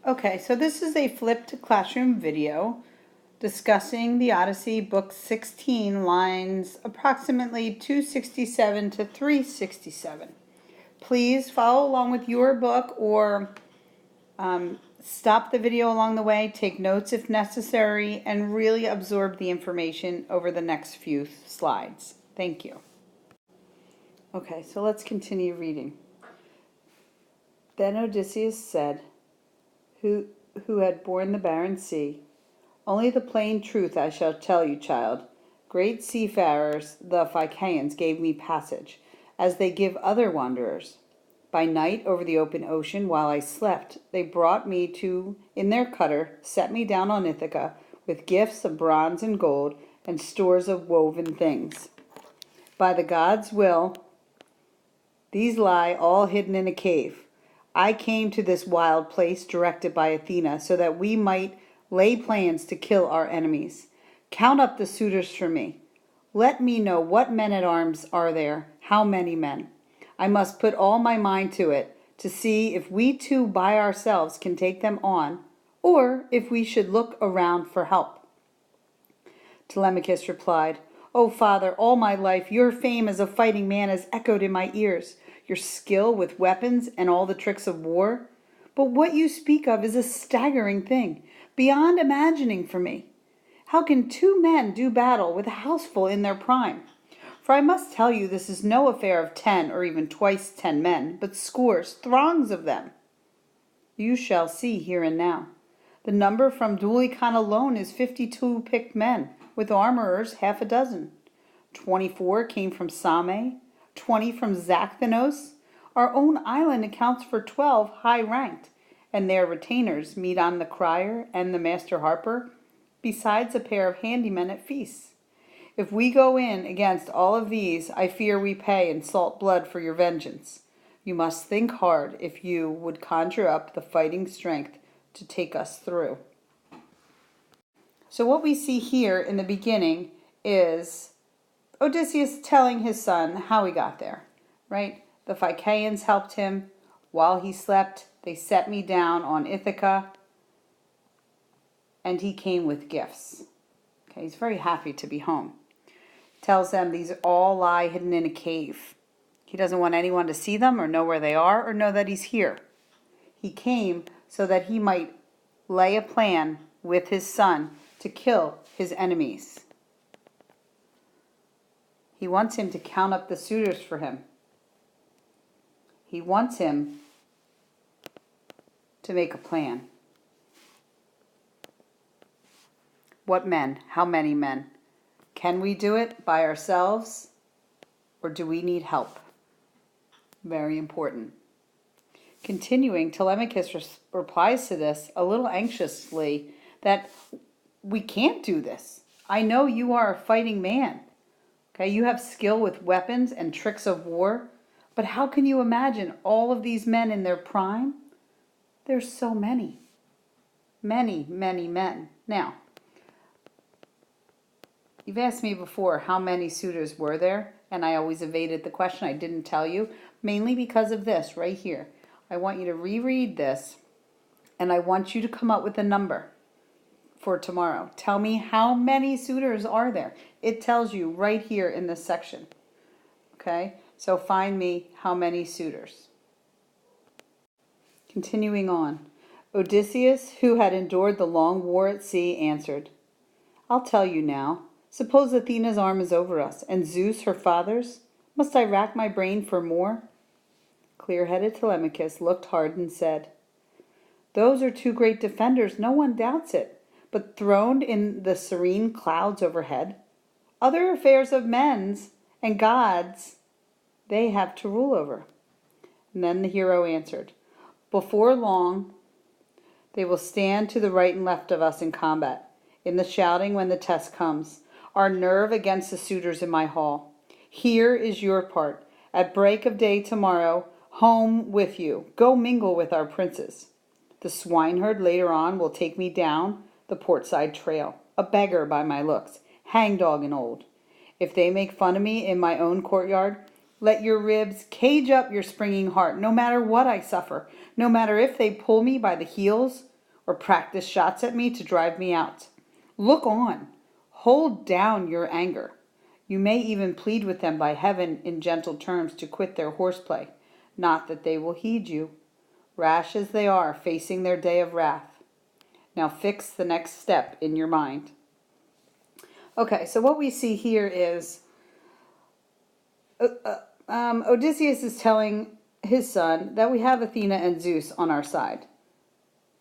Okay, so this is a flipped classroom video discussing the Odyssey, book 16, lines approximately 267 to 367. Please follow along with your book or stop the video along the way, take notes if necessary, and really absorb the information over the next few slides. Thank you. Okay, so let's continue reading. Then Odysseus said, who had borne the barren sea, "Only the plain truth I shall tell you, child. Great seafarers, the Phaeacians, gave me passage, as they give other wanderers. By night over the open ocean, while I slept, they brought me to in their cutter, set me down on Ithaca, with gifts of bronze and gold, and stores of woven things. By the gods' will, these lie all hidden in a cave. I came to this wild place directed by Athena, so that we might lay plans to kill our enemies. Count up the suitors for me. Let me know what men-at-arms are there, how many men. I must put all my mind to it, to see if we two by ourselves can take them on, or if we should look around for help." Telemachus replied, "O father, all my life your fame as a fighting man has echoed in my ears, your skill with weapons and all the tricks of war. But what you speak of is a staggering thing, beyond imagining for me. How can two men do battle with a houseful in their prime? For I must tell you this is no affair of 10 or even twice 10 men, but scores, throngs of them. You shall see here and now. The number from Dulichon alone is 52 picked men, with armorers half a dozen. 24 came from Same, 20 from Zakynthos. Our own island accounts for 12 high-ranked, and their retainers meet on the crier and the master harper, besides a pair of handymen at feasts. If we go in against all of these, I fear we pay in salt blood for your vengeance. You must think hard if you would conjure up the fighting strength to take us through." So what we see here in the beginning is Odysseus telling his son how he got there, right? The Phaeacians helped him. While he slept, they set me down on Ithaca, and he came with gifts. Okay, he's very happy to be home. Tells them these all lie hidden in a cave. He doesn't want anyone to see them or know where they are or know that he's here. He came so that he might lay a plan with his son to kill his enemies. He wants him to count up the suitors for him. He wants him to make a plan. What men? How many men? Can we do it by ourselves, or do we need help? Very important. Continuing, Telemachus replies to this a little anxiously that we can't do this. I know you are a fighting man. Okay, you have skill with weapons and tricks of war, but how can you imagine all of these men in their prime? There's so many. Many, many men. Now, you've asked me before how many suitors were there, and I always evaded the question. I didn't tell you, mainly because of this right here. I want you to reread this, and I want you to come up with a number for tomorrow. Tell me how many suitors are there. It tells you right here in this section. Okay, so find me how many suitors. Continuing on, Odysseus, who had endured the long war at sea, answered, "I'll tell you now. Suppose Athena's arm is over us, and Zeus her father's? Must I rack my brain for more?" Clear-headed Telemachus looked hard and said, "Those are two great defenders, no one doubts it. But throned in the serene clouds overhead, other affairs of men's and gods they have to rule over." And then the hero answered, "Before long they will stand to the right and left of us in combat, in the shouting when the test comes, our nerve against the suitors in my hall. Here is your part. At break of day tomorrow, home with you. Go mingle with our princes. The swineherd later on will take me down the portside trail, a beggar by my looks, hangdog and old. If they make fun of me in my own courtyard, let your ribs cage up your springing heart, no matter what I suffer, no matter if they pull me by the heels or practice shots at me to drive me out. Look on. Hold down your anger. You may even plead with them by heaven in gentle terms to quit their horseplay. Not that they will heed you, rash as they are, facing their day of wrath. Now fix the next step in your mind. Okay, so what we see here is Odysseus is telling his son that we have Athena and Zeus on our side.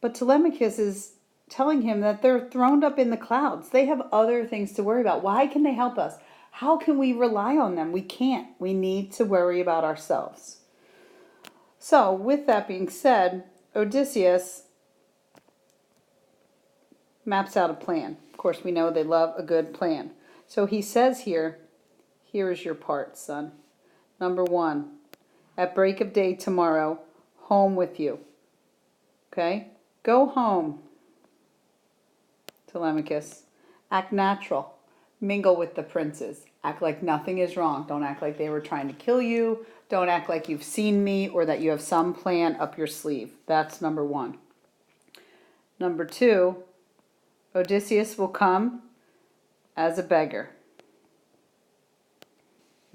But Telemachus is telling him that they're throned up in the clouds. They have other things to worry about. Why can they help us? How can we rely on them? We can't. We need to worry about ourselves. So, with that being said, Odysseus maps out a plan. Of course, we know they love a good plan. So he says here is your part, son. Number 1, at break of day tomorrow, home with you. Okay? Go home, Telemachus. Act natural. Mingle with the princes. Act like nothing is wrong. Don't act like they were trying to kill you. Don't act like you've seen me or that you have some plan up your sleeve. That's number 1. Number 2, Odysseus will come as a beggar.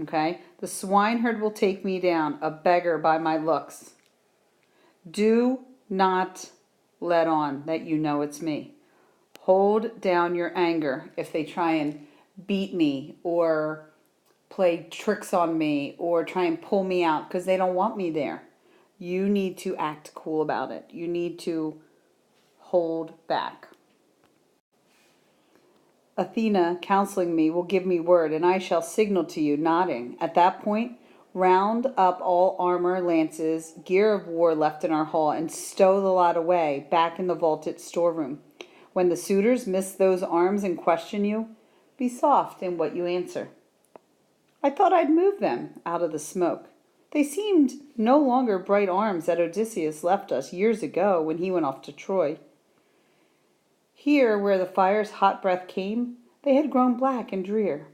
Okay? The swineherd will take me down, a beggar by my looks. Do not let on that you know it's me. Hold down your anger if they try and beat me or play tricks on me or try and pull me out because they don't want me there. You need to act cool about it. You need to hold back. Athena, counseling me, will give me word, and I shall signal to you, nodding. At that point, round up all armor, lances, gear of war left in our hall, and stow the lot away, back in the vaulted storeroom. When the suitors miss those arms and question you, be soft in what you answer. I thought I'd move them out of the smoke. They seemed no longer bright arms that Odysseus left us years ago when he went off to Troy. Here, where the fire's hot breath came, they had grown black and drear.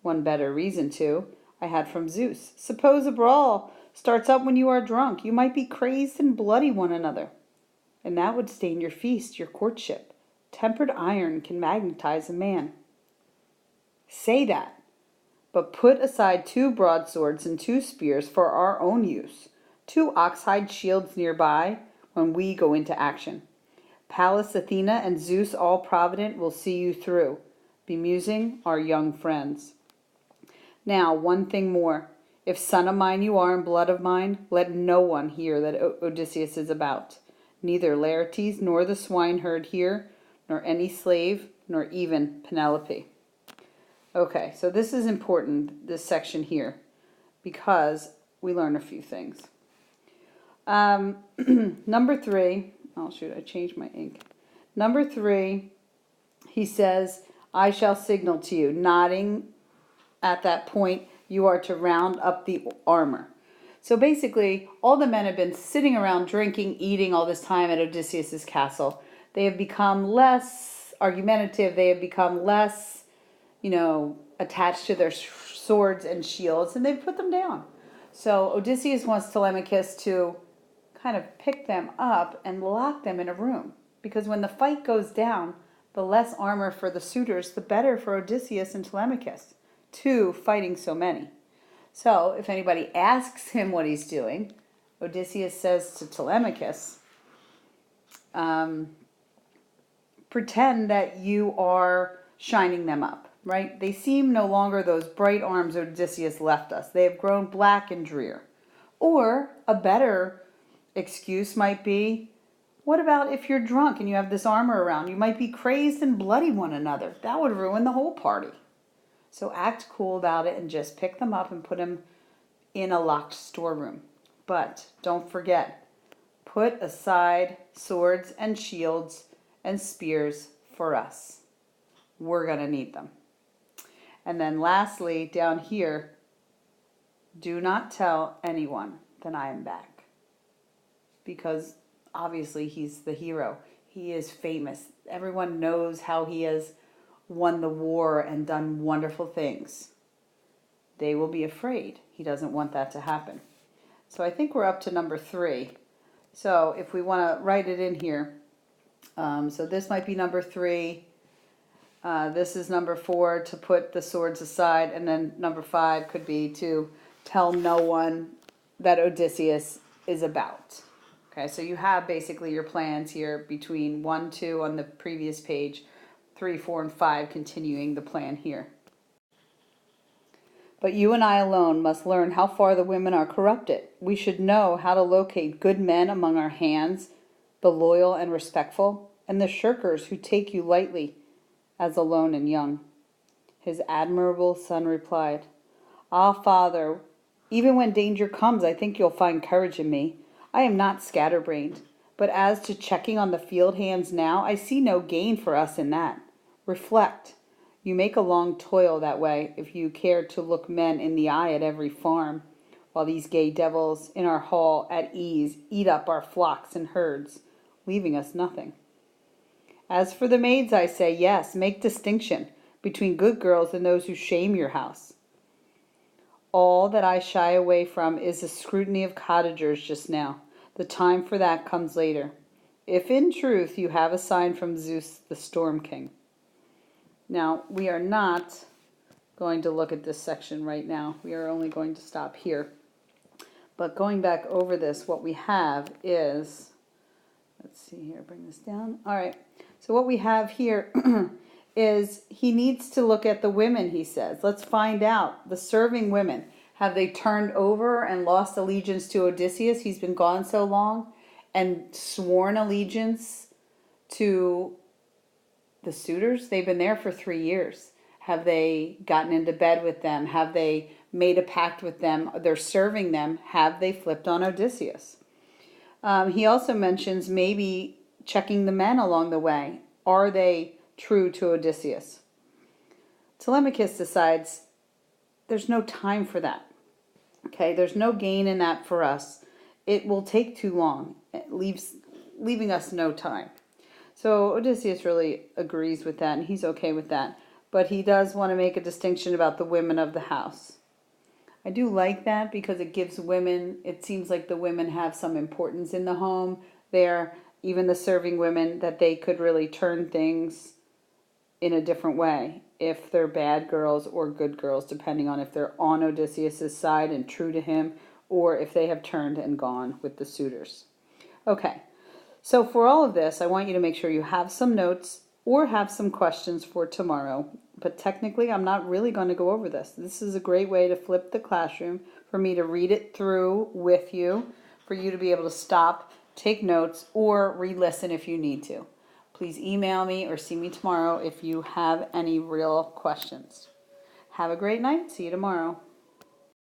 One better reason, too, I had from Zeus. Suppose a brawl starts up when you are drunk. You might be crazed and bloody one another. And that would stain your feast, your courtship. Tempered iron can magnetize a man. Say that, but put aside 2 broadswords and 2 spears for our own use, 2 oxhide shields nearby when we go into action. Pallas Athena and Zeus all-provident will see you through, bemusing our young friends. Now, one thing more. If son of mine you are and blood of mine, let no one hear that Odysseus is about. Neither Laertes nor the swineherd here, nor any slave, nor even Penelope. Okay, so this is important, this section here, because we learn a few things. Number 3, oh shoot, I changed my ink. Number 3, he says, I shall signal to you. Nodding at that point, you are to round up the armor. So basically, all the men have been sitting around drinking, eating all this time at Odysseus's castle. They have become less argumentative. They have become less, attached to their swords and shields, and they've put them down. So Odysseus wants Telemachus to kind of pick them up and lock them in a room. Because when the fight goes down, the less armor for the suitors, the better for Odysseus and Telemachus, 2 fighting so many. So if anybody asks him what he's doing, Odysseus says to Telemachus, pretend that you are shining them up, right? They seem no longer those bright arms Odysseus left us. They have grown black and drear. Or a better excuse might be, what about if you're drunk and you have this armor around? You might be crazed and bloody one another. That would ruin the whole party. So act cool about it and just pick them up and put them in a locked storeroom. But don't forget, put aside swords and shields and spears for us. We're going to need them. And then lastly, down here, do not tell anyone that I am back. Because obviously he's the hero. He is famous. Everyone knows how he has won the war and done wonderful things. They will be afraid. He doesn't want that to happen. So I think we're up to number 3. So if we want to write it in here, So this might be number 3. This is number 4, to put the swords aside, and then number 5 could be to tell no one that Odysseus is about. Okay, so you have basically your plans here between 1, 2 on the previous page, 3, 4, and 5 continuing the plan here. But you and I alone must learn how far the women are corrupted. We should know how to locate good men among our hands, the loyal and respectful, and the shirkers who take you lightly, as alone and young. His admirable son replied, Ah, father, even when danger comes, I think you'll find courage in me. I am not scatterbrained. But as to checking on the field hands now, I see no gain for us in that. Reflect. You make a long toil that way if you care to look men in the eye at every farm, while these gay devils in our hall at ease eat up our flocks and herds, leaving us nothing. As for the maids, I say, yes, make distinction between good girls and those who shame your house. All that I shy away from is the scrutiny of cottagers just now. The time for that comes later, if in truth you have a sign from Zeus, the Storm King. Now, we are not going to look at this section right now. We are only going to stop here. But going back over this, what we have is, let's see here, bring this down. All right, so what we have here is he needs to look at the women, he says. Let's find out. The serving women, have they turned over and lost allegiance to Odysseus? He's been gone so long, and sworn allegiance to the suitors? They've been there for 3 years. Have they gotten into bed with them? Have they made a pact with them? They're serving them. Have they flipped on Odysseus? He also mentions maybe checking the men along the way. Are they true to Odysseus? Telemachus decides there's no time for that. Okay, there's no gain in that for us. It will take too long, leaving us no time. So Odysseus really agrees with that, and he's okay with that. But he does want to make a distinction about the women of the house. I do like that because it gives women, it seems like the women have some importance in the home there, even the serving women, that they could really turn things in a different way if they're bad girls or good girls, depending on if they're on Odysseus' side and true to him, or if they have turned and gone with the suitors. Okay, so for all of this, I want you to make sure you have some notes or have some questions for tomorrow. But technically, I'm not really going to go over this. This is a great way to flip the classroom, for me to read it through with you, for you to be able to stop, take notes, or re-listen if you need to. Please email me or see me tomorrow if you have any real questions. Have a great night. See you tomorrow.